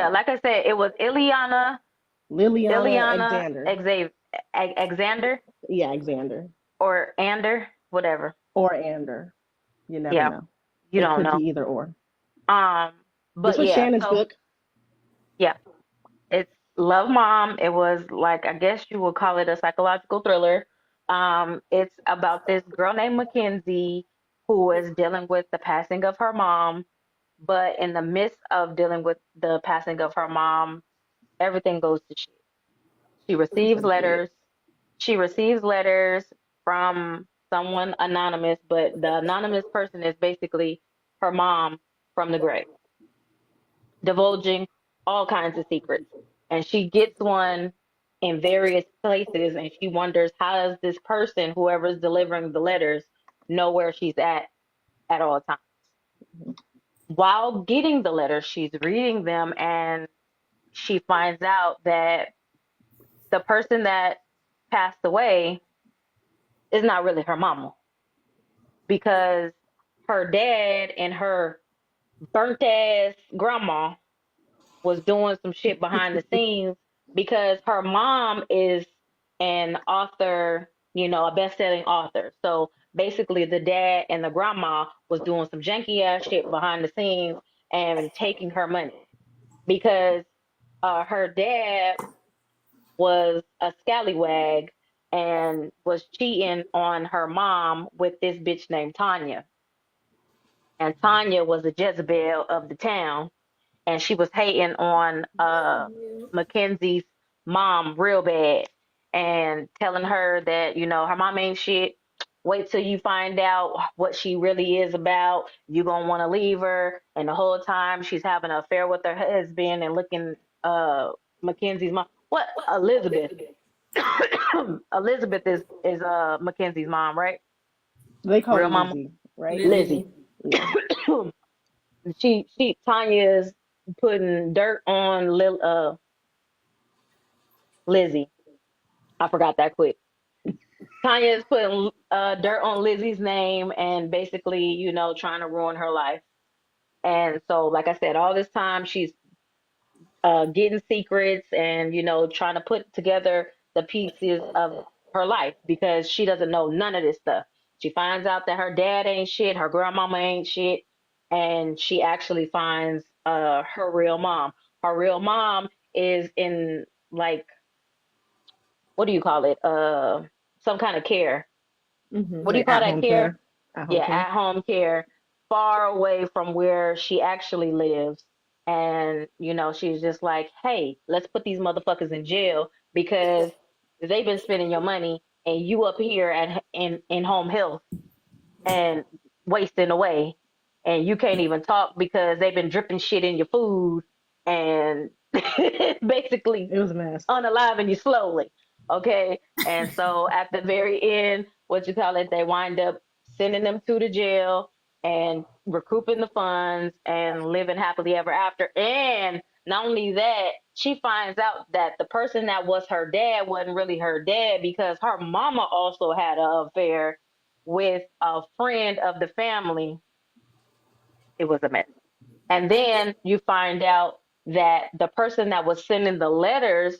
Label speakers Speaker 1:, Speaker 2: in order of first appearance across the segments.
Speaker 1: Yeah, like I said, it was
Speaker 2: Liliana
Speaker 1: Iliana,
Speaker 2: Xander.
Speaker 1: Xander,
Speaker 2: Yeah, Xander.
Speaker 1: or Ander, whatever.
Speaker 2: Or Ander. You never
Speaker 1: Yeah,
Speaker 2: know.
Speaker 1: you
Speaker 2: It
Speaker 1: don't
Speaker 2: could be
Speaker 1: know.
Speaker 2: either or.
Speaker 1: Um,
Speaker 2: This
Speaker 1: but
Speaker 2: was
Speaker 1: yeah,
Speaker 2: Shannon's
Speaker 1: so
Speaker 2: book.
Speaker 1: yeah, it's Love Mom. It was like, I guess you would call it a psychological thriller. It's about this girl named Mackenzie who is dealing with the passing of her mom, but in the midst of dealing with the passing of her mom, everything goes to shit. She receives
Speaker 2: So shit.
Speaker 1: letters. She receives letters from someone anonymous, but the anonymous person is basically her mom from the grave, divulging all kinds of secrets. And she gets one in various places, and she wonders, how does this person, whoever's delivering the letters, know where she's at all times? While getting the letters, she's reading them, and she finds out that the person that passed away is not really her mama, because her dad and her burnt ass grandma was doing some shit behind the scenes, because her mom is an author, a best-selling author. So basically the dad and the grandma was doing some janky ass shit behind the scenes and taking her money, because her dad was a scallywag and was cheating on her mom with this bitch named Tanya. And Tanya was a Jezebel of the town, and she was hating on Mackenzie's mom real bad, and telling her that, her mom ain't shit. Wait till you find out what she really is about. You gonna want to leave her. And the whole time she's having an affair with her husband and looking Mackenzie's mom. What, Elizabeth? Elizabeth is Mackenzie's mom, right?
Speaker 2: They call her
Speaker 1: Real mama.
Speaker 2: Lizzie, right?
Speaker 1: Lizzie.
Speaker 3: Lizzie.
Speaker 2: Yeah.
Speaker 1: She Tanya is putting dirt on Lizzie. I forgot that quick. Tanya is putting dirt on Lizzie's name, and basically, trying to ruin her life. And so, like I said, all this time she's getting secrets and, trying to put together the pieces of her life, because she doesn't know none of this stuff. She finds out that her dad ain't shit, her grandmama ain't shit, and she actually finds her real mom. Her real mom is in, like, what do you call it? Some kind of care. What do you
Speaker 2: Like
Speaker 1: call
Speaker 2: at
Speaker 1: that
Speaker 2: home
Speaker 1: care?
Speaker 2: care. At home
Speaker 1: Yeah,
Speaker 2: care.
Speaker 1: at home care, far away from where she actually lives. And, she's just like, hey, let's put these motherfuckers in jail, because they've been spending your money, and you up here in home health and wasting away. And you can't even talk because they've been dripping shit in your food and basically
Speaker 2: It was a mess.
Speaker 1: unaliving you slowly. Okay. And so at the very end, what you call it, they wind up sending them to the jail and recouping the funds and living happily ever after. And not only that, she finds out that the person that was her dad wasn't really her dad, because her mama also had an affair with a friend of the family. It was a mess. And then you find out that the person that was sending the letters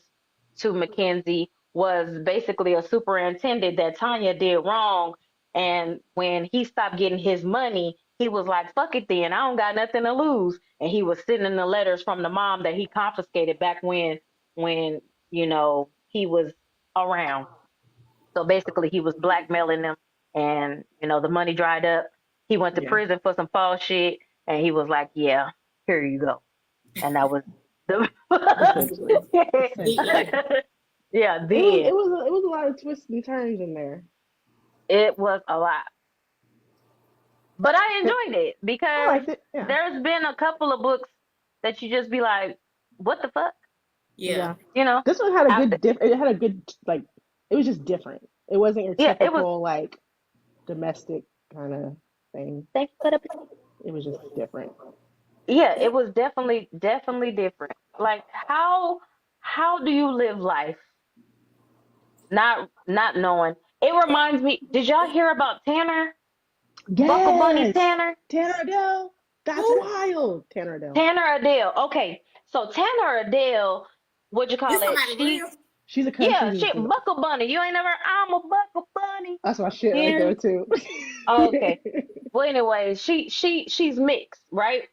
Speaker 1: to Mackenzie was basically a superintendent that Tanya did wrong. And when he stopped getting his money, he was like, fuck it then. I don't got nothing to lose. And he was sending the letters from the mom that he confiscated back when, he was around. So basically he was blackmailing them, and, the money dried up. He went to
Speaker 2: Yeah.
Speaker 1: prison for some false shit, and he was like, yeah, here you go. And that was the
Speaker 2: Essentially.
Speaker 3: The
Speaker 2: Essentially.
Speaker 3: end.
Speaker 1: yeah,
Speaker 2: It
Speaker 1: the
Speaker 2: was
Speaker 1: end.
Speaker 2: it was a lot of twists and turns in there.
Speaker 1: It was a lot. But I
Speaker 2: And
Speaker 1: enjoyed it,
Speaker 2: I
Speaker 1: because
Speaker 2: liked it. Yeah.
Speaker 1: there's been a couple of books that you just be like, what the fuck?
Speaker 3: Yeah.
Speaker 2: Yeah.
Speaker 1: You know,
Speaker 2: This one had a
Speaker 1: after,
Speaker 2: good it had a good like it was just different. It wasn't your
Speaker 1: yeah, it was,
Speaker 2: typical like domestic kind of thing.
Speaker 1: thank you for the,
Speaker 2: It was just different.
Speaker 1: yeah, it
Speaker 3: Yep.
Speaker 1: was definitely different. Like, how do you live life not knowing? It reminds me, did y'all hear about Tanner? Buckle Bunny
Speaker 2: Yes.
Speaker 1: Tanner?
Speaker 2: Tanner Adele. That's
Speaker 3: Who?
Speaker 2: wild. Tanner Adele.
Speaker 1: Tanner Adele. Okay. So Tanner Adele, what you call
Speaker 3: This
Speaker 1: it?
Speaker 3: somebody real?
Speaker 2: She's a country
Speaker 1: She
Speaker 2: singer.
Speaker 1: Buckle Bunny. You ain't never. I'm a Buckle Bunny.
Speaker 2: That's my shit right
Speaker 1: Yeah.
Speaker 2: there too.
Speaker 1: Oh, okay. Well, anyway, she's mixed, right?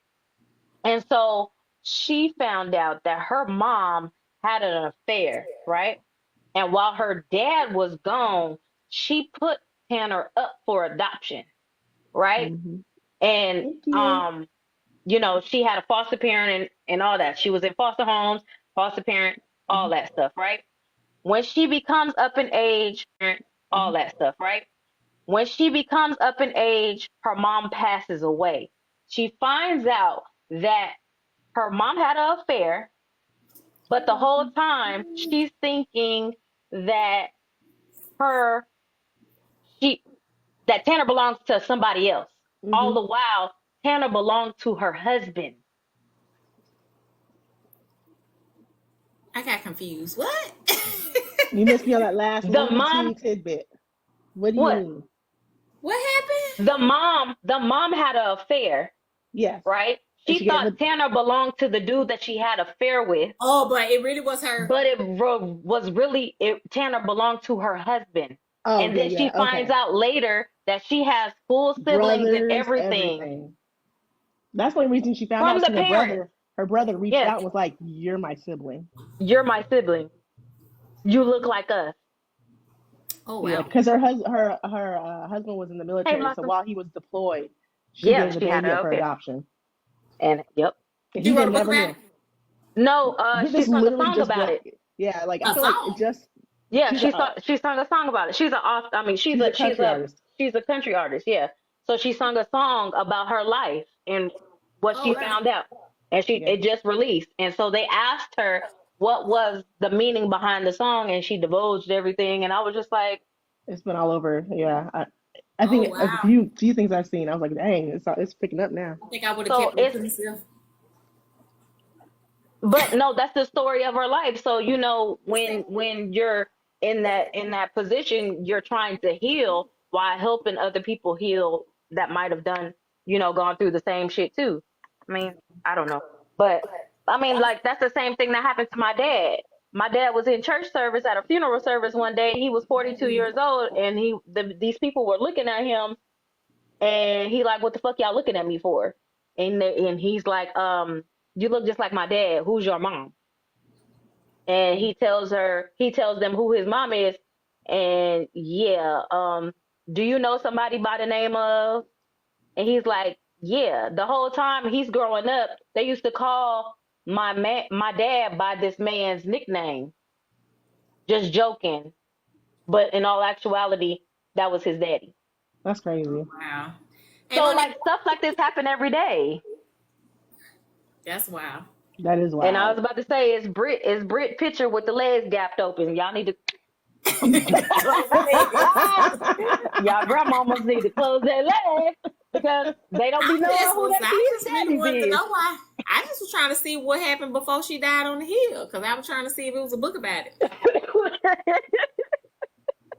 Speaker 1: And so she found out that her mom had an affair, right? And while her dad was gone, she put Tanner up for adoption, right?
Speaker 2: hmm
Speaker 1: And
Speaker 2: Thank you.
Speaker 1: she had a foster parent and all that. She was in foster homes, foster parent, all
Speaker 2: hmm
Speaker 1: that stuff, right? When she becomes up in age, all
Speaker 2: hmm
Speaker 1: that stuff, right? When she becomes up in age, her mom passes away. She finds out that her mom had an affair, but the whole time she's thinking that her she that Tanner belongs to somebody else. All
Speaker 2: hmm
Speaker 1: the while, Tanner belonged to her husband.
Speaker 3: I got confused. What?
Speaker 2: You missed me on that last
Speaker 1: The
Speaker 2: little
Speaker 1: mom,
Speaker 2: teeny tidbit. What do you
Speaker 1: what?
Speaker 2: mean?
Speaker 3: What happened?
Speaker 1: The mom had an affair,
Speaker 2: Yes.
Speaker 1: right?
Speaker 2: And
Speaker 1: She
Speaker 2: she gave
Speaker 1: thought
Speaker 2: her.
Speaker 1: Tanner belonged to the dude that she had an affair with,
Speaker 3: Oh, but it really was her.
Speaker 1: but was really Tanner belonged to her husband.
Speaker 2: Oh,
Speaker 1: And
Speaker 2: okay,
Speaker 1: then she
Speaker 2: yeah,
Speaker 1: finds
Speaker 2: okay.
Speaker 1: out later that she has full siblings and
Speaker 2: Brothers,
Speaker 1: everything
Speaker 2: everything. That's the only reason she found out
Speaker 1: from
Speaker 2: is
Speaker 1: the
Speaker 2: because
Speaker 1: parents.
Speaker 2: her brother reached
Speaker 1: Yes,
Speaker 2: out and was like, "You're my sibling."
Speaker 1: you're my sibling. You look like us.
Speaker 3: Oh
Speaker 2: Yeah,
Speaker 3: wow.
Speaker 2: because her husband was in the
Speaker 1: Hey,
Speaker 2: military, so
Speaker 1: Blossom.
Speaker 2: while he was deployed, she
Speaker 1: Yeah,
Speaker 2: gave the
Speaker 1: she had
Speaker 2: baby up
Speaker 1: an
Speaker 2: for
Speaker 1: affair.
Speaker 2: adoption.
Speaker 1: And yep.
Speaker 2: And
Speaker 3: She
Speaker 2: he
Speaker 3: wrote
Speaker 2: had
Speaker 3: a book
Speaker 2: never
Speaker 3: about it.
Speaker 2: knew.
Speaker 1: No, she
Speaker 2: This
Speaker 1: sung a
Speaker 2: literally
Speaker 1: song
Speaker 2: just
Speaker 1: about
Speaker 2: broke.
Speaker 1: it.
Speaker 2: Yeah, like I
Speaker 3: A
Speaker 2: feel like it
Speaker 3: song.
Speaker 2: just.
Speaker 1: Yeah,
Speaker 2: She's a
Speaker 1: she sung a song about it. She's a I mean,
Speaker 2: she's a country artist.
Speaker 1: she's a country artist, yeah. So she sung a song about her life and what
Speaker 3: Oh
Speaker 1: she
Speaker 3: wow.
Speaker 1: found out. And
Speaker 2: Yeah,
Speaker 1: it just released. And so they asked her what was the meaning behind the song and she divulged everything and I was just like,
Speaker 2: it's been all over. Yeah, I
Speaker 3: Oh
Speaker 2: think a
Speaker 3: wow.
Speaker 2: few things I've seen, I was like, dang, it's picking up now.
Speaker 3: I think I would have
Speaker 1: so
Speaker 3: kept it
Speaker 1: it's
Speaker 3: to myself.
Speaker 1: but no, that's the story of her life. So
Speaker 3: It's that.
Speaker 1: when you're in that position, you're trying to heal while helping other people heal that might have done, gone through the same shit too. I mean, I don't know. But I mean, like that's the same thing that happened to my dad. My dad was in church service at a funeral service one day. He was 42 years old and these people were looking at him and he like, what the fuck y'all looking at me for? And he's like, you look just like my dad. Who's your mom? And he tells them who his mom is. And yeah, do you know somebody by the name of? And he's like, yeah. The whole time he's growing up, they used to call my dad by this man's nickname, just joking. But in all actuality, that was his daddy.
Speaker 2: That's crazy.
Speaker 3: Wow. Hey
Speaker 1: So
Speaker 3: Monique,
Speaker 1: like stuff like this happen every day.
Speaker 3: that's wow.
Speaker 2: That is
Speaker 1: And I
Speaker 2: wild.
Speaker 1: was about to say, it's Brit picture with the legs gapped open. Y'all need to, y'all grandmamas need to close their legs because they don't be knowing who their
Speaker 3: I
Speaker 1: kids'
Speaker 3: just really wanted to
Speaker 1: daddies
Speaker 3: know why. I just was trying to see what happened before she died on the hill because I was trying to see if it was a book about it.
Speaker 1: is.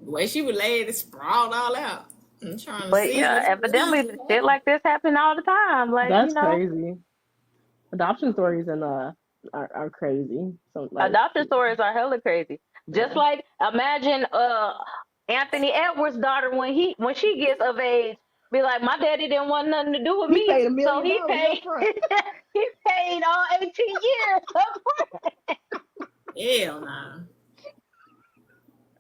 Speaker 3: The way she was laid and sprawled all out. I'm trying to
Speaker 1: But
Speaker 3: see
Speaker 1: yeah,
Speaker 3: what
Speaker 1: evidently
Speaker 3: really
Speaker 1: shit
Speaker 3: happened.
Speaker 1: like this happen all the time. Like,
Speaker 2: That's crazy. Adoption stories and are crazy. So like,
Speaker 1: adoption stories are hella crazy. Just
Speaker 2: yeah,
Speaker 1: like imagine Anthony Edwards' daughter when she gets of age, be like, my daddy didn't want nothing to do with
Speaker 2: he
Speaker 1: me,
Speaker 2: paid $1
Speaker 1: so
Speaker 2: million
Speaker 1: he
Speaker 2: up
Speaker 1: paid
Speaker 2: front.
Speaker 1: he paid all 18 years up front.
Speaker 3: Hell no.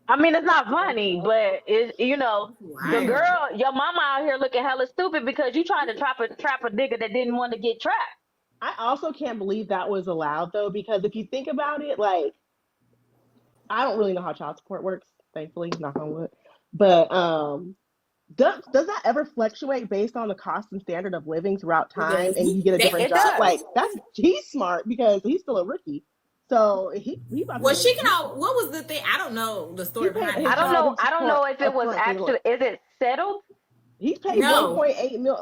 Speaker 1: I mean, it's not funny, but the
Speaker 3: Wow.
Speaker 1: girl, your mama out here looking hella stupid because you trying to trap a nigga that didn't want to get trapped.
Speaker 2: I also can't believe that was allowed though, because if you think about it, like I don't really know how child support works, thankfully, knock on wood. But does that ever fluctuate based on the cost and standard of living throughout
Speaker 3: It
Speaker 2: time
Speaker 3: does.
Speaker 2: and you get a
Speaker 3: They
Speaker 2: different
Speaker 1: It
Speaker 2: job?
Speaker 1: does.
Speaker 2: Like he's smart because he's still a rookie. So he about
Speaker 3: Well,
Speaker 2: to
Speaker 3: she can all. What was the thing? I don't know the
Speaker 2: he
Speaker 3: story
Speaker 2: paid
Speaker 3: behind
Speaker 2: his
Speaker 3: it.
Speaker 2: child
Speaker 1: I don't know
Speaker 2: support
Speaker 1: if it
Speaker 2: up
Speaker 1: was
Speaker 2: front.
Speaker 1: actually, is it settled?
Speaker 2: He's paid
Speaker 3: No.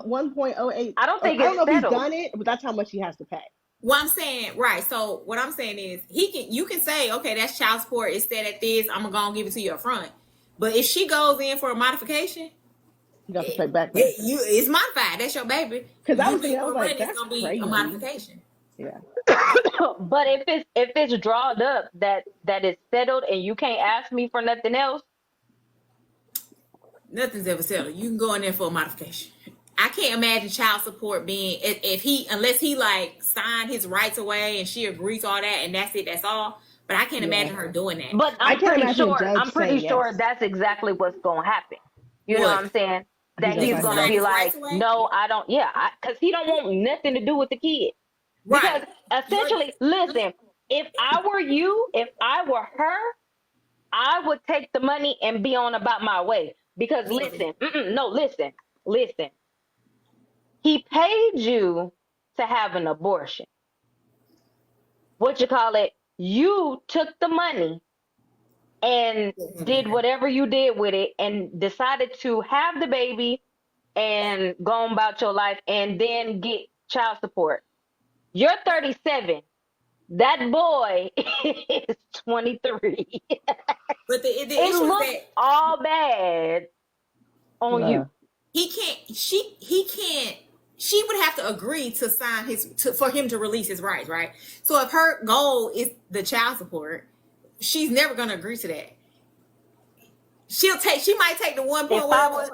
Speaker 2: 1.08.
Speaker 1: I don't
Speaker 2: I
Speaker 1: think
Speaker 2: don't
Speaker 1: it's
Speaker 2: know if he's
Speaker 1: settled.
Speaker 2: done it, but that's how much he has to pay.
Speaker 3: What I'm saying, right? So what I'm saying is, you can say, okay, that's child support. It's set at this. I'm gonna give it to you up front. But if she goes in for a modification,
Speaker 2: He got to pay back pay.
Speaker 3: it's modified. That's your baby.
Speaker 2: Because I
Speaker 3: You
Speaker 2: was
Speaker 3: pay
Speaker 2: thinking, I was
Speaker 3: more rent.
Speaker 2: like,
Speaker 3: It's
Speaker 2: that's
Speaker 3: gonna be a
Speaker 2: crazy.
Speaker 3: modification.
Speaker 2: Yeah.
Speaker 1: But if it's drawn up that it's settled and you can't ask me for nothing else,
Speaker 3: Nothing's ever settled. You can go in there for a modification. I can't imagine child support being if he unless he like signed his rights away and she agrees to all that and that's it, that's all. But I can't imagine her doing that.
Speaker 1: but
Speaker 2: I can't imagine a judge
Speaker 1: I'm pretty
Speaker 2: saying
Speaker 1: sure
Speaker 2: yes.
Speaker 1: that's exactly what's gonna happen. You know
Speaker 3: What?
Speaker 1: what I'm saying? That
Speaker 2: He's
Speaker 1: he's
Speaker 2: gonna
Speaker 1: gonna
Speaker 3: sign
Speaker 1: be
Speaker 3: his
Speaker 1: like,
Speaker 3: rights away?
Speaker 1: no, I don't. Yeah, because he don't want nothing to do with the kid. Because
Speaker 3: Right.
Speaker 1: essentially, listen, if I were you, if I were her, I would take the money and be on about my way. Because listen, no, listen. He paid you to have an abortion. What you call it? You took the money and did whatever you did with it and decided to have the baby and go on about your life and then get child support. You're 37. That boy is 23.
Speaker 3: But the
Speaker 1: It
Speaker 3: issue is
Speaker 1: looks
Speaker 3: that
Speaker 1: all bad on you.
Speaker 3: he can't she would have to agree to sign for him to release his rights, right? So if her goal is the child support, she's never gonna agree to that. She might take the one point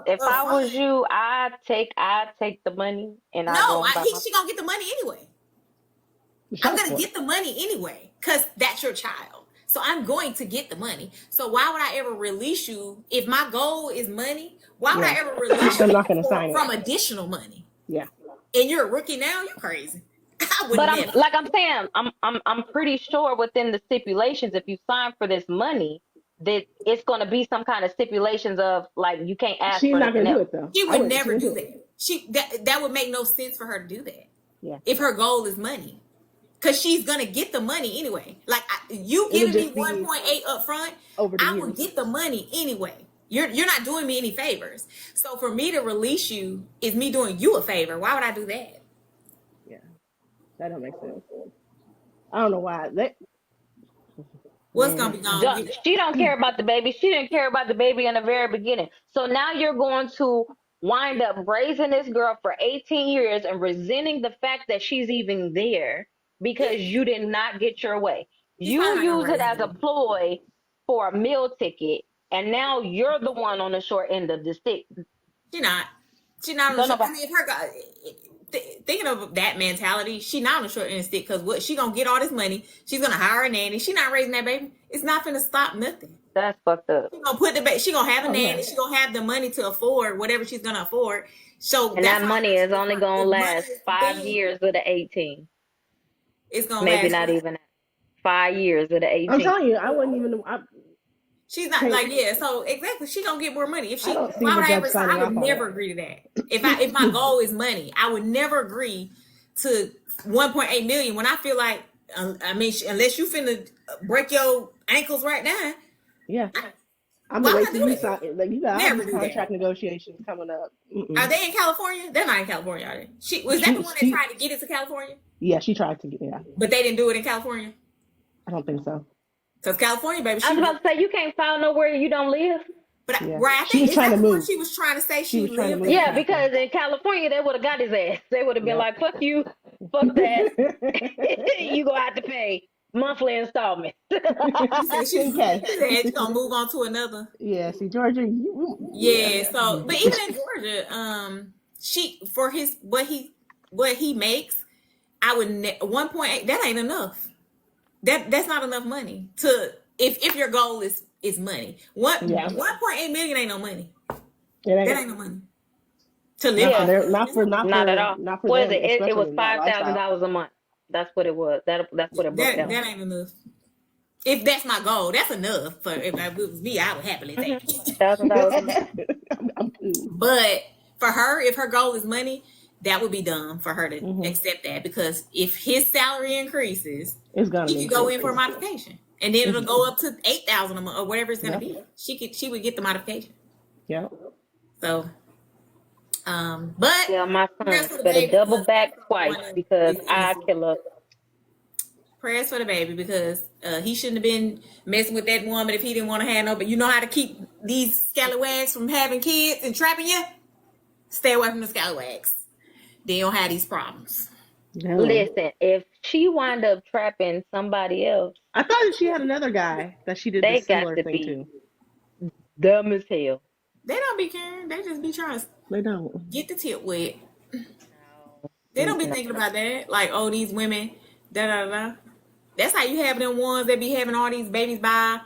Speaker 1: If I was you, I'd take the money and I
Speaker 3: no,
Speaker 1: go
Speaker 3: she gonna get the money anyway. I'm gonna get the money anyway, because that's your child. So I'm going to get the money. So why would I ever release you if my goal is money? Why would I ever release you
Speaker 2: I'm not gonna sign
Speaker 3: from additional money?
Speaker 2: Yeah.
Speaker 3: And you're a rookie now? You're crazy. I would
Speaker 1: But
Speaker 3: never.
Speaker 1: I'm saying, I'm pretty sure within the stipulations, if you sign for this money, that it's going to be some kind of stipulations of like you can't ask
Speaker 2: She's
Speaker 1: for
Speaker 2: not
Speaker 1: nothing
Speaker 2: gonna do
Speaker 1: else.
Speaker 2: it though.
Speaker 3: She would never do that. That would make no sense for her to do that.
Speaker 2: Yeah.
Speaker 3: If her goal is money. Because she's gonna get the money anyway. Like you giving me 1.8 up front, I will get the money anyway. You're not doing me any favors. So for me to release you is me doing you a favor. Why would I do that?
Speaker 2: Yeah, that don't make sense. I don't know why.
Speaker 3: What's gonna be gone?
Speaker 1: She don't care about the baby. She didn't care about the baby in the very beginning. So now you're going to wind up raising this girl for 18 years and resenting the fact that she's even there because you did not get your way. You use it as a ploy for a meal ticket, and now you're the one on the short end of the stick.
Speaker 3: She's not on the short. I mean, if her thinking of that mentality, she not on the short end of the stick because what she gonna get all this money? She's gonna hire a nanny. She not raising that baby. It's not gonna stop nothing.
Speaker 1: That's fucked up.
Speaker 3: She gonna put the baby. She gonna have a nanny. She gonna have the money to afford whatever she's gonna afford. So
Speaker 1: and that money is only gonna last 5 years of the 18.
Speaker 3: It's gonna
Speaker 1: maybe not even 5 years of the 18.
Speaker 2: I'm telling you, I wouldn't even.
Speaker 3: She's not like So exactly, she gonna get more money. If she,
Speaker 2: I would
Speaker 3: never agree to that. If my goal is money, I would never agree to 1.8 million when I feel like, I mean, unless you finna break your ankles right now.
Speaker 2: Yeah. I'm waiting for you sign. Like you got all these contract negotiations coming up.
Speaker 3: Are they in California? They're not in California, are they? Was that the one that tried to get it to California?
Speaker 2: Yeah, she tried to get it. Yeah.
Speaker 3: But they didn't do it in California?
Speaker 2: I don't think so.
Speaker 3: Because California, baby.
Speaker 1: I was about to say, you can't file nowhere you don't live.
Speaker 3: But I think
Speaker 2: trying to move.
Speaker 3: She was trying to say she lived.
Speaker 1: Yeah, because in California, they would have got his ass. They would have been like, fuck you, fuck that. You gonna have to pay monthly installment.
Speaker 3: She's gonna move on to another.
Speaker 2: Yeah, see, Georgia.
Speaker 3: So, but even in Georgia, for his what he makes, I would 1.8. That ain't enough. That's not enough money to if your goal is money. 1.8 million ain't no money. That ain't no money to live.
Speaker 1: Yeah,
Speaker 2: not
Speaker 1: at all.
Speaker 2: Not for
Speaker 1: what
Speaker 2: them,
Speaker 1: is it? It was $5,000 a month. That's what it was. That's what it broke down.
Speaker 3: That ain't enough. If that's my goal, that's enough. For if it was me, I would happily take it.
Speaker 2: $1,000.
Speaker 3: But for her, if her goal is money, that would be dumb for her to accept that, because if his salary increases, he could go in for a modification, and then it'll go up to $8,000 a month or whatever it's gonna be. She would get the modification.
Speaker 2: Yeah.
Speaker 3: So, but
Speaker 1: my son better double back twice because I kill her.
Speaker 3: Prayers for the baby, because he shouldn't have been messing with that woman if he didn't want to have no. But you know how to keep these scallywags from having kids and trapping you. Stay away from the scallywags. They don't have these problems.
Speaker 2: No.
Speaker 1: Listen, if she wind up trapping somebody else,
Speaker 2: I thought that she had another guy that she did the
Speaker 1: they got
Speaker 2: similar
Speaker 1: to
Speaker 2: thing
Speaker 1: be
Speaker 2: to.
Speaker 1: dumb as hell.
Speaker 3: They don't be caring. They just be trying to
Speaker 2: They don't.
Speaker 3: get the tip wet.
Speaker 1: No,
Speaker 3: They don't be
Speaker 1: no.
Speaker 3: thinking about that. Like, oh, these women, da da da. That's how you have them ones that be having all these babies by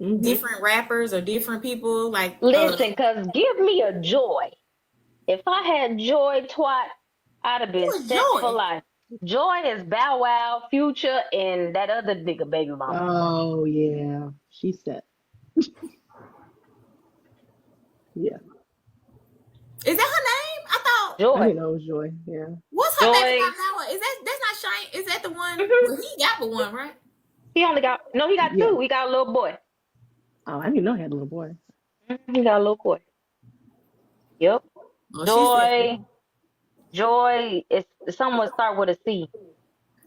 Speaker 2: Mm-hmm.
Speaker 3: different rappers or different people. Like,
Speaker 1: Listen, cause give me a Joy. If I had Joy twat, I'd have been
Speaker 3: who is
Speaker 1: set for
Speaker 3: Joy?
Speaker 1: life. Joy is Bow Wow, Future, and that other nigga baby mama.
Speaker 2: Oh yeah, she said. Yeah,
Speaker 3: Is that her name? I thought.
Speaker 2: I
Speaker 1: Joy.
Speaker 2: didn't know it was Joy. Yeah.
Speaker 3: What's her baby
Speaker 1: Joy.
Speaker 3: got now? Is that that's not Shine? Is that the one?
Speaker 1: hmm
Speaker 3: Well, he got the one, right?
Speaker 1: He only got no. He got
Speaker 2: Yeah.
Speaker 1: two. He got a little boy.
Speaker 2: Oh, I didn't know he had a little boy.
Speaker 1: He got a little boy. Yep.
Speaker 3: Oh, she said,
Speaker 1: Joy. Joy is someone start with a C.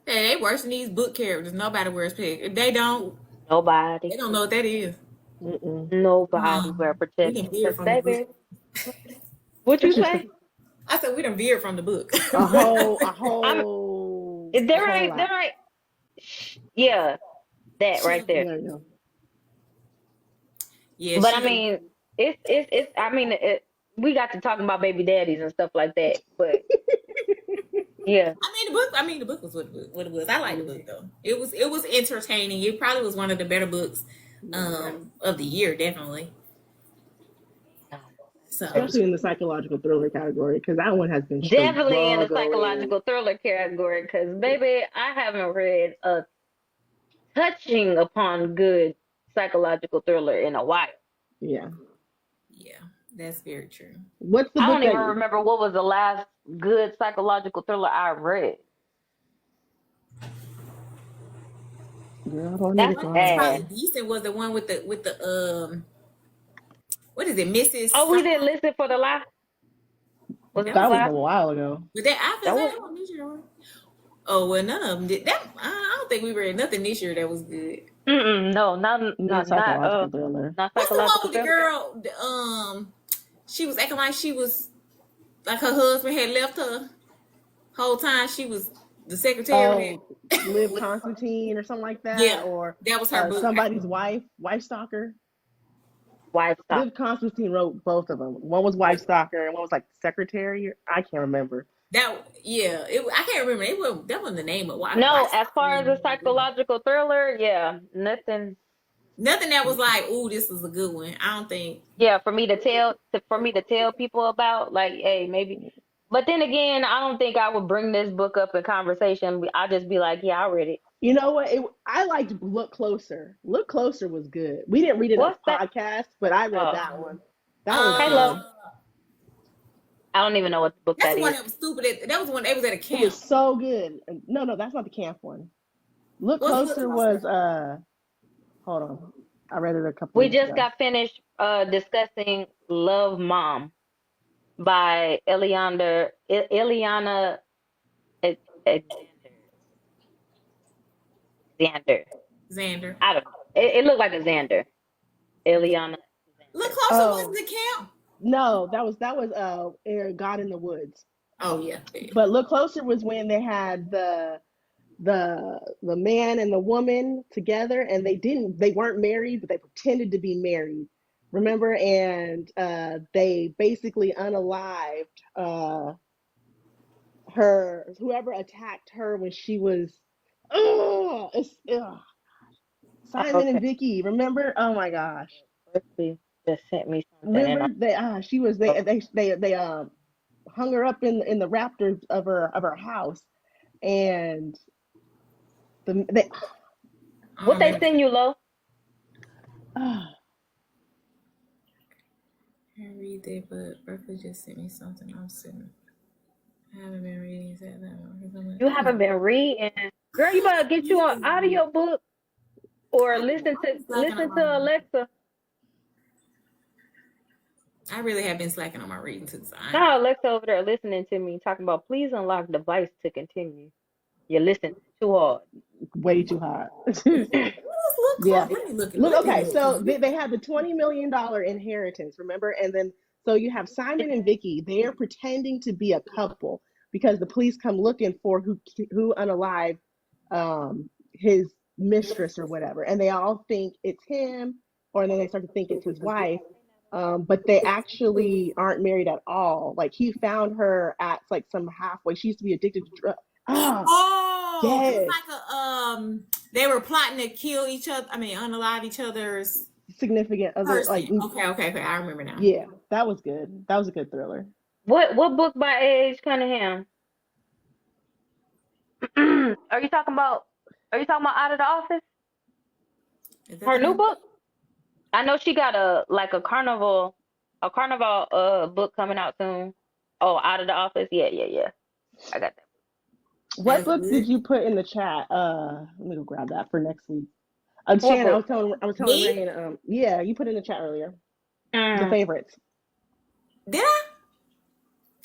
Speaker 3: "Hey, they worse than these book characters. Nobody wears pig. If they don't,
Speaker 1: Nobody.
Speaker 3: they don't know what that is.
Speaker 2: Mm-mm.
Speaker 1: Nobody wear
Speaker 3: We didn't
Speaker 1: protection.
Speaker 3: veer
Speaker 1: Cause
Speaker 3: from the book.
Speaker 1: baby, what you
Speaker 2: It's just
Speaker 1: say?
Speaker 3: I said we done veered from the book.
Speaker 2: a whole, a
Speaker 1: I'm.
Speaker 2: whole,
Speaker 1: Is
Speaker 2: a
Speaker 1: there
Speaker 2: whole
Speaker 1: right? There
Speaker 2: lot.
Speaker 1: right. Yeah, that right there.
Speaker 2: There you go.
Speaker 3: Yeah,
Speaker 1: But I
Speaker 3: she.
Speaker 1: mean, it's. I mean, we got to talking about baby daddies and stuff like that. But yeah,
Speaker 3: I mean the book. I mean the book was what it was. I like the book though. It was entertaining. It probably was one of the better books of the year, definitely. So
Speaker 2: Especially in the psychological thriller category, because that one has been
Speaker 1: definitely in the
Speaker 2: struggling.
Speaker 1: psychological thriller category. Cause baby, I haven't read a touching upon good psychological thriller in a while.
Speaker 2: Yeah.
Speaker 3: yeah, that's very true.
Speaker 2: What's the
Speaker 1: I
Speaker 2: book
Speaker 1: don't even remember what was the last good psychological thriller I read.
Speaker 2: girl, don't need
Speaker 1: That's
Speaker 2: to
Speaker 3: One that was
Speaker 2: cry.
Speaker 3: probably
Speaker 1: sad.
Speaker 3: decent was the one with the what is it, Mrs.
Speaker 1: Oh, we didn't listen for the last. Was it
Speaker 3: That
Speaker 1: the
Speaker 2: That
Speaker 3: was
Speaker 2: was a
Speaker 1: last?
Speaker 2: while ago.
Speaker 3: but that I
Speaker 1: That
Speaker 3: feel
Speaker 1: was
Speaker 3: that one this year. Oh well, none of them did that. I don't think we read nothing this year that was good.
Speaker 1: no,
Speaker 2: Not psychological thriller.
Speaker 1: not
Speaker 3: What's the one
Speaker 1: psychological
Speaker 3: with the
Speaker 1: thriller.
Speaker 3: girl? She was acting like she was like her husband had left her. Whole time she was the secretary.
Speaker 2: Oh, Liv Constantine or something like that,
Speaker 3: Yeah,
Speaker 2: or
Speaker 3: that was her book.
Speaker 2: somebody's wife stalker.
Speaker 1: Wife stop.
Speaker 2: Liv Constantine wrote both of them. One was wife stalker, and one was like secretary. I can't remember.
Speaker 3: I can't remember. That wasn't the name of
Speaker 1: No,
Speaker 3: why
Speaker 1: as far as a psychological thriller, yeah, nothing.
Speaker 3: nothing that was like, ooh, this is a good one. I don't think.
Speaker 1: Yeah, for me to tell people about, like, hey, maybe. But then again, I don't think I would bring this book up in conversation. I just be like, yeah, I read it.
Speaker 2: You know what? I liked Look Closer. Look Closer was good. We didn't read it on
Speaker 1: What's that?
Speaker 2: podcast, but I read
Speaker 1: Oh,
Speaker 2: that one. That was
Speaker 1: hey, love.
Speaker 2: good.
Speaker 1: I don't even know what book
Speaker 3: That's
Speaker 1: that
Speaker 3: the one
Speaker 1: is.
Speaker 3: that was stupid. That was the one they was at a
Speaker 2: It was
Speaker 3: camp.
Speaker 2: so good. No, that's not the camp one. Look
Speaker 3: What's Look
Speaker 2: Closer
Speaker 3: Closer?
Speaker 2: was hold on. I read it a couple
Speaker 1: We
Speaker 2: weeks
Speaker 1: just
Speaker 2: ago.
Speaker 1: got finished discussing Love Mom by Iliana Xander.
Speaker 3: Xander.
Speaker 1: I don't know. It looked like a Xander. Iliana
Speaker 3: Look
Speaker 1: Xander.
Speaker 3: Closer wasn't the camp.
Speaker 2: No, that was God in the Woods.
Speaker 3: Oh yeah.
Speaker 2: But Look Closer was when they had the man and the woman together, and they weren't married, but they pretended to be married. Remember? And they basically unalived her, whoever attacked her when she was Simon and
Speaker 1: Okay.
Speaker 2: Vicky. Remember? Oh my gosh.
Speaker 1: Christy just sent me something and
Speaker 2: Remember they she was they hung her up in the rafters of her house, and they
Speaker 1: what they send you, Lo?
Speaker 3: I read that, but Berkeley just sent me something. I'm sitting. I haven't been reading that long.
Speaker 1: You haven't been reading, girl. You better get you an audio book or listen to Alexa.
Speaker 3: I really have been slacking on my reading too. So
Speaker 1: Now Alexa over there listening to me talking about please unlock device to continue. You're listening too hard.
Speaker 2: way too hot.
Speaker 3: yeah. Let me look.
Speaker 2: Look, okay, so they had the $20 million inheritance, remember? And then so you have Simon and Vicky. They're pretending to be a couple, because the police come looking for who unalived his mistress or whatever, and they all think it's him, or then they start to think it's his wife. But they actually aren't married at all. Like he found her at like some halfway. She used to be addicted to drugs.
Speaker 3: Oh,
Speaker 2: yes.
Speaker 3: it's like a they were plotting to kill each other. I mean, unalive each other's
Speaker 2: significant other.
Speaker 3: person.
Speaker 2: Like
Speaker 3: Okay. I remember now.
Speaker 2: Yeah, that was good. That was a good thriller.
Speaker 1: What book by A.H. Cunningham? Are you talking about Out of the Office? Her new book? I know she got a carnival book coming out soon. Oh, Out of the Office? Yeah. I got that.
Speaker 2: What book did you put in the chat? Let me go grab that for next week. Shannon, I was telling Rain, yeah, you put in the chat earlier. The favorites.
Speaker 3: Did I?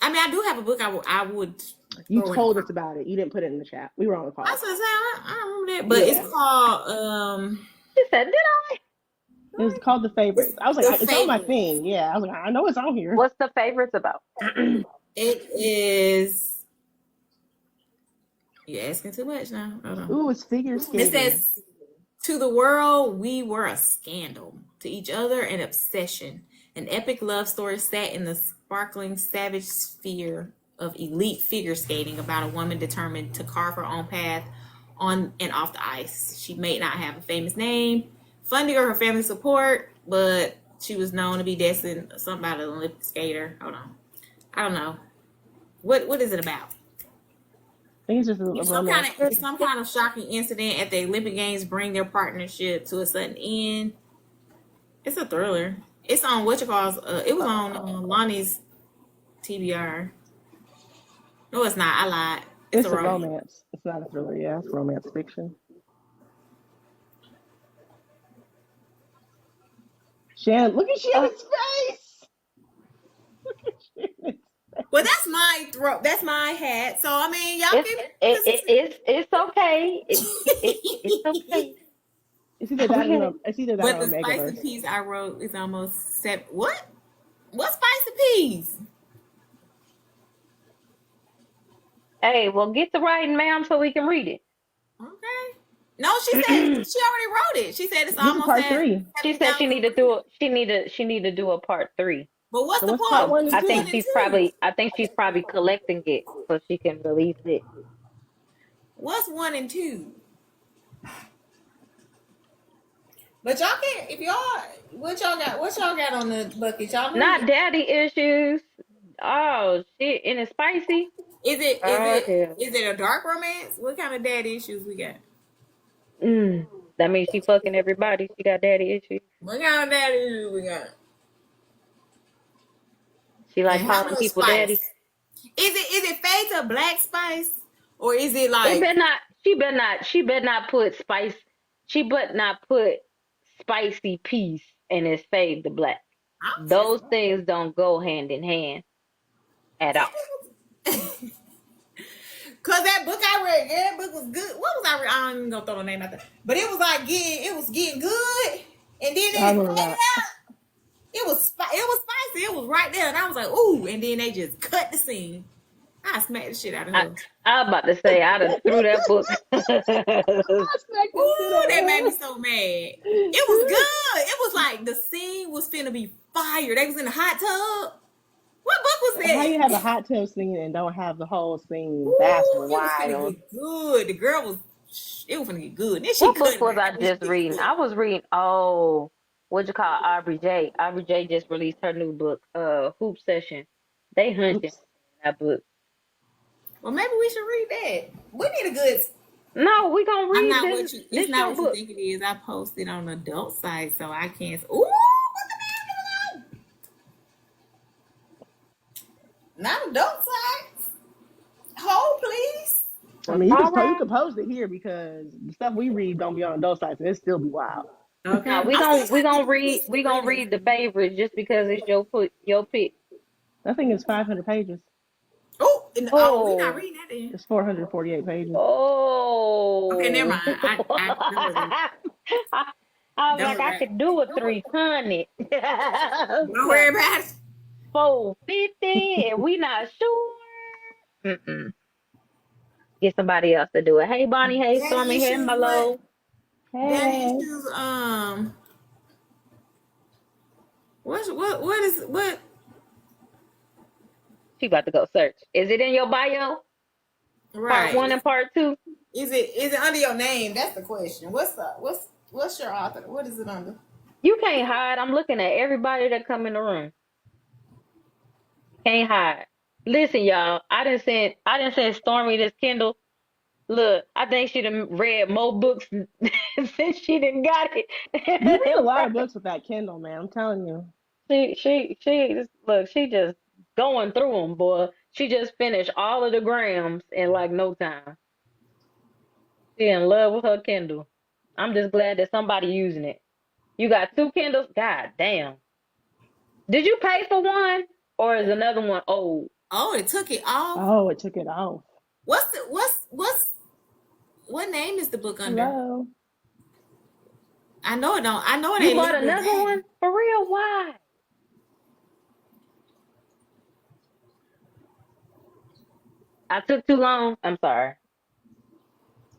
Speaker 3: I mean, I do have a book I would.
Speaker 2: You told us about it. You didn't put it in the chat. We were on the call.
Speaker 3: I was gonna say I remember that, but it's called.
Speaker 1: She said, "Did I?"
Speaker 2: It was called The Favorites. I was like, it's on my thing. Yeah, I was like, I know it's on here.
Speaker 1: What's The Favorites about?
Speaker 3: It is. You're asking too much now. Hold on.
Speaker 2: Ooh, it's figure skating.
Speaker 3: It says, "To the world, we were a scandal. To each other, an obsession. An epic love story set in the sparkling, savage sphere of elite figure skating about a woman determined to carve her own path on and off the ice. She may not have a famous name, funding, or her family support, but she was known to be destined something about an Olympic skater. Hold on. I don't know. What is it about?
Speaker 2: I think it's just
Speaker 3: some kind of shocking incident at the Olympic Games bring their partnership to a sudden end. It's a thriller. It's on it was on Lonnie's TBR. No, it's not. I lied.
Speaker 2: It's a romance. It's not a thriller. Yeah, it's romance fiction. Shannon, look at Shannon's face. Look at Shannon's face.
Speaker 3: Well, that's my throat. That's my hat. So I mean, y'all
Speaker 1: it's okay. It's okay.
Speaker 2: It's either that
Speaker 3: but
Speaker 2: or
Speaker 3: the spicy piece I wrote is almost 7. What spicy peas?
Speaker 1: Hey, well, get the writing, ma'am, so we can read it.
Speaker 3: Okay. No, she said she already wrote it. She said it's almost
Speaker 2: part 3.
Speaker 1: She said she need to do a part 3.
Speaker 3: But what's the part?
Speaker 1: I think she's probably collecting it so she can release it.
Speaker 3: What's 1 and 2? But y'all can't. If y'all, what y'all got on the bucket? Y'all
Speaker 1: not daddy issues. Oh shit! And it's spicy.
Speaker 3: Is it a dark romance? What kind of daddy issues we got?
Speaker 1: That means she fucking everybody. She got daddy issues.
Speaker 3: What kind of daddy issues we got?
Speaker 1: She like calling people daddy.
Speaker 3: Is it fade to black spice, or is it like?
Speaker 1: She better not put spice. She better not put spicy peas and it's fade to black. Those things don't go hand in hand at all.
Speaker 3: Cause that book I read, that book was good. What was I read? I don't even gonna throw the name out there, but it was like getting good, and then it faded out. It was spicy. It was right there, and I was like, ooh! And then they just cut the scene. I smacked the shit out of her.
Speaker 1: I was about to say I done threw that book.
Speaker 3: Ooh, that made me so mad. It was good. It was like the scene was finna be fire. They was in the hot tub. What book was that?
Speaker 2: How you have a hot tub scene and don't have the whole scene? That's wild.
Speaker 3: Good. The girl was. It was finna get good. Then
Speaker 1: what book was I just reading? I was reading. Oh, what'd you call Aubrey J? Aubrey J just released her new book, Hoop Session. They hunted that book.
Speaker 3: Well, maybe we should read that. We need a good.
Speaker 1: No, we gonna read
Speaker 3: this. It's not what you think it is. I posted on adult site, so I can't. Ooh, what the man doing? Not adult sites. Hold, please.
Speaker 2: I mean, you can post it here because the stuff we read don't be on adult sites and it still be wild.
Speaker 1: Okay, no, we gonna read the favorites just because it's your pick.
Speaker 2: That thing is 500 pages.
Speaker 3: We're not reading that then.
Speaker 2: It's 448 pages.
Speaker 1: Oh.
Speaker 3: Okay, never mind.
Speaker 1: I was like, I could do a 300.
Speaker 3: Don't worry about it.
Speaker 1: 450, and we not sure. Mm-mm. Get somebody else to do it. Hey, Bonnie. Hey,
Speaker 3: Daddy
Speaker 1: Stormy. Hey,
Speaker 3: issues. What?
Speaker 1: Mello.
Speaker 3: Daddy
Speaker 2: Hey.
Speaker 3: issues. What is what?
Speaker 1: She about to go search. Is it in your bio? Part
Speaker 3: Right.
Speaker 1: one and part two?
Speaker 3: Is it under your name? That's the question. What's your author? What is it under?
Speaker 1: You can't hide. I'm looking at everybody that come in the room. Can't hide. Listen, y'all. I didn't send Stormy this Kindle. Look, I think she done read more books since she done got
Speaker 2: You read a
Speaker 1: it.
Speaker 2: lot of books with that Kindle, man. I'm telling you.
Speaker 1: She just look. She just going through them, boy. She just finished all of the grams in like no time. She in love with her Kindle. I'm just glad that somebody using it. You got two Kindles? God damn. Did you pay for one? Or is another one old?
Speaker 3: Oh, it took it off.
Speaker 2: Oh, it took it off.
Speaker 3: What name is the book under?
Speaker 2: Hello.
Speaker 3: I know it don't. I know it
Speaker 1: You
Speaker 3: ain't
Speaker 1: bought
Speaker 3: legal
Speaker 1: another
Speaker 3: game.
Speaker 1: one? For real? Why? I took too long. I'm sorry.